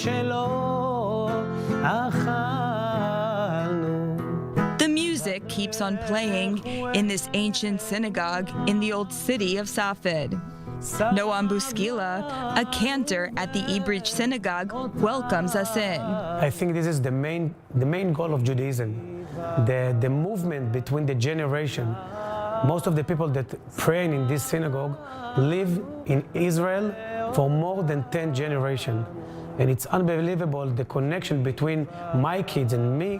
שלא אכלנו. The music keeps on playing in this ancient synagogue in the old city of Safed. Noam Buskila, a cantor at the Ibrit Synagogue, welcomes us in. I think this is the main goal of Judaism, the movement between the generation. Most of the people that pray in this synagogue live in Israel for more than 10 generations. And it's unbelievable, the connection between my kids and me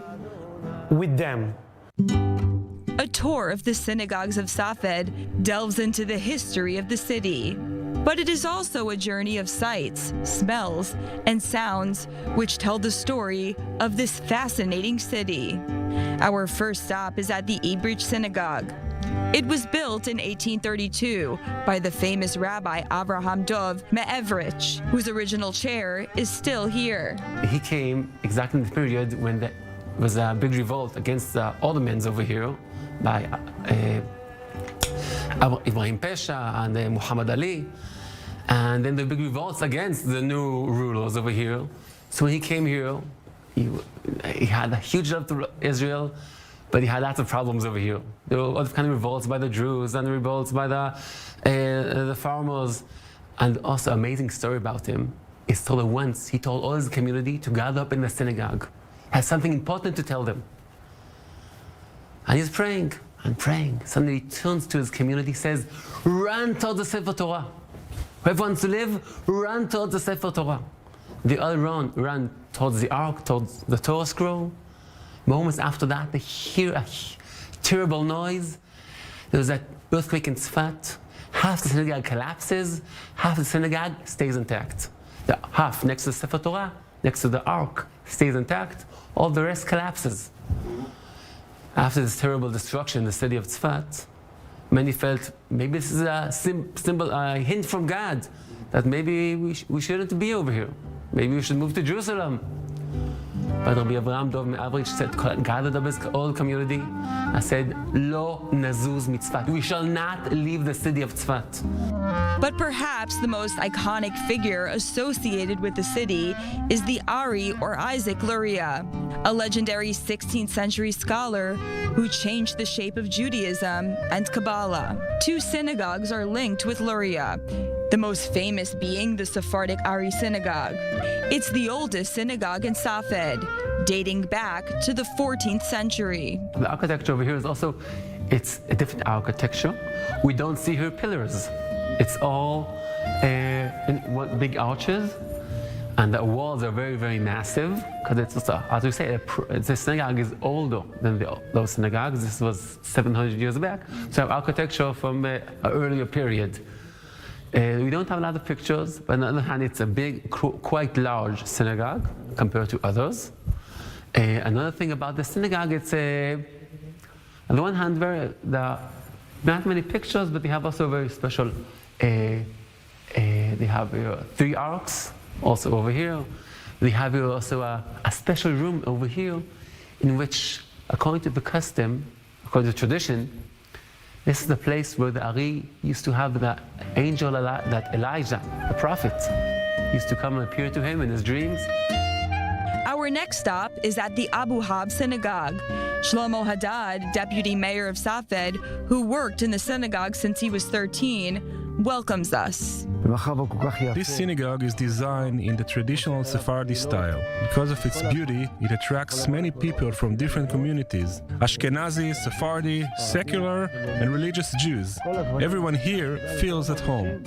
with them. A tour of the synagogues of Safed delves into the history of the city. But it is also a journey of sights, smells, and sounds which tell the story of this fascinating city. Our first stop is at the Ibrit Synagogue. It was built in 1832 by the famous Rabbi Avraham Dov Me'evrich, whose original chair is still here. He came exactly in the period when there was a big revolt against the Ottomans over here by Ibrahim Pasha and Muhammad Ali. And then the big revolts against the new rulers over here. So when he came here, he had a huge love to Israel, but he had lots of problems over here. There were all kind of revolts by the Jews and revolts by the farmers. And also, amazing story about him is told that once he told all his community to gather up in the synagogue. He has something important to tell them. And he's praying and praying. Suddenly he turns to his community, says, "Run towards the Sefer Torah. Whoever wants to live, run towards the Sefer Torah." They all ran towards the ark, towards the Torah scroll. Moments after that, they hear a terrible noise. There was that earthquake in Tzfat. Half the synagogue collapses, half the synagogue stays intact. The half next to the Sefer Torah, next to the ark, stays intact. All the rest collapses. After this terrible destruction in the city of Tzfat, many felt maybe this is a symbol, a hint from God that maybe we shouldn't be over here. Maybe we should move to Jerusalem. But Rabbi Avraham Dov Me'evrich said, gathered up his whole community and said, "Lo nazuz mitzfat." We shall not leave the city of Tzfat. But perhaps the most iconic figure associated with the city is the Ari or Isaac Luria, a legendary 16th century scholar who changed the shape of Judaism and Kabbalah. Two synagogues are linked with Luria, the most famous being the Sephardic Ari Synagogue. It's the oldest synagogue in Safed, dating back to the 14th century. The architecture over here is also, it's a different architecture. We don't see here pillars. It's all in one big arches, and the walls are very, very massive, because it's just, as we say, the synagogue is older than those synagogues. This was 700 years back. So our architecture from an earlier period. We don't have a lot of pictures, but on the other hand, it's a big, quite large synagogue compared to others. Another thing about the synagogue, it's on the one hand, not many pictures, but they have also very special. They have 3 arcs, also over here. They have also a special room over here, in which, according to the custom, according to tradition, this is the place where the Ari used to have the angel that Elijah, the prophet, used to come and appear to him in his dreams. Our next stop is at the Abu Hab Synagogue. Shlomo Haddad, deputy mayor of Safed, who worked in the synagogue since he was 13, welcomes us. This synagogue is designed in the traditional Sephardi style. Because of its beauty, it attracts many people from different communities: Ashkenazi, Sephardi, secular, and religious Jews. Everyone here feels at home.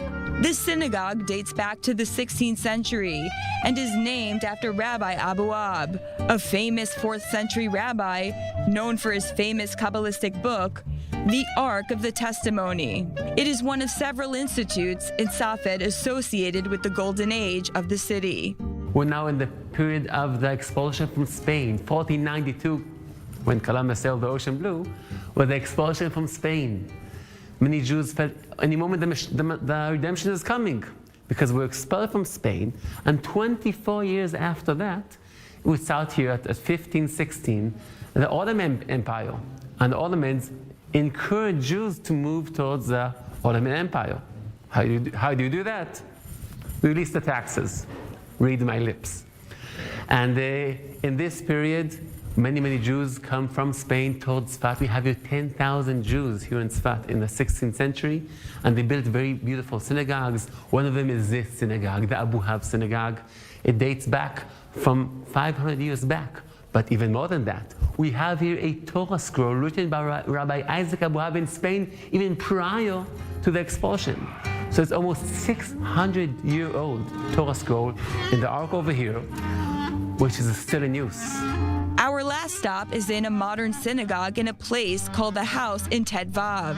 This synagogue dates back to the 16th century and is named after Rabbi Abu Ab, a famous 4th century rabbi known for his famous Kabbalistic book, The Ark of the Testimony. It is one of several institutes in Safed associated with the golden age of the city. We're now in the period of the expulsion from Spain, 1492, when Columbus sailed the ocean blue, with the expulsion from Spain. Many Jews felt any moment the redemption is coming, because we're expelled from Spain, and 24 years after that, we start here at 1516, the Ottoman Empire, and the Ottomans encouraged Jews to move towards the Ottoman Empire. How do you do that? Release the taxes. Read my lips. And in this period, many Jews come from Spain towards Sfat. We have here 10,000 Jews here in Sfat in the 16th century, and they built very beautiful synagogues. One of them is this synagogue, the Abu Hab synagogue. It dates back from 500 years back. But even more than that, we have here a Torah scroll written by Rabbi Isaac Abu Hab in Spain, even prior to the expulsion. So it's almost 600-year-old Torah scroll in the ark over here, which is still in use. Our last stop is in a modern synagogue in a place called the House in Tet Vav,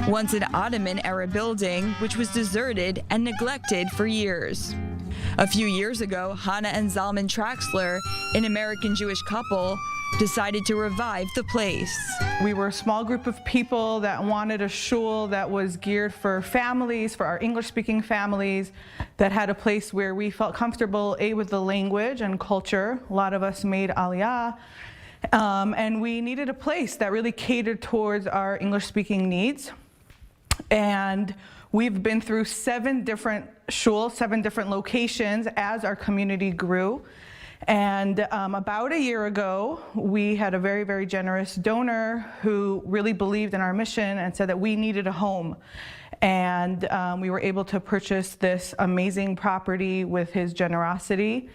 once an Ottoman-era building which was deserted and neglected for years. A few years ago, Hannah and Zalman Traxler, an American Jewish couple, decided to revive the place. We were a small group of people that wanted a shul that was geared for families, for our English-speaking families, that had a place where we felt comfortable, with the language and culture. A lot of us made Aliyah. And we needed a place that really catered towards our English-speaking needs. And we've been through 7 different shuls, 7 different locations as our community grew. And about a year ago, we had a very generous donor who really believed in our mission and said that we needed a home. And we were able to purchase this amazing property with his generosity.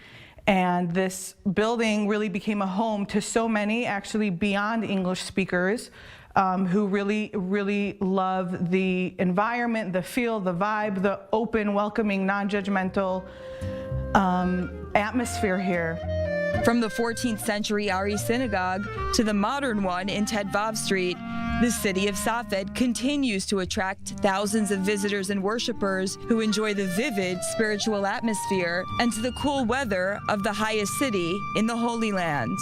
And this building really became a home to so many, actually beyond English speakers, who really love the environment, the feel, the vibe, the open, welcoming, non-judgmental atmosphere here. From the 14th century Ari synagogue to the modern one in Tet Vav Street, the city of Safed continues to attract thousands of visitors and worshipers who enjoy the vivid spiritual atmosphere and the cool weather of the highest city in the Holy Land.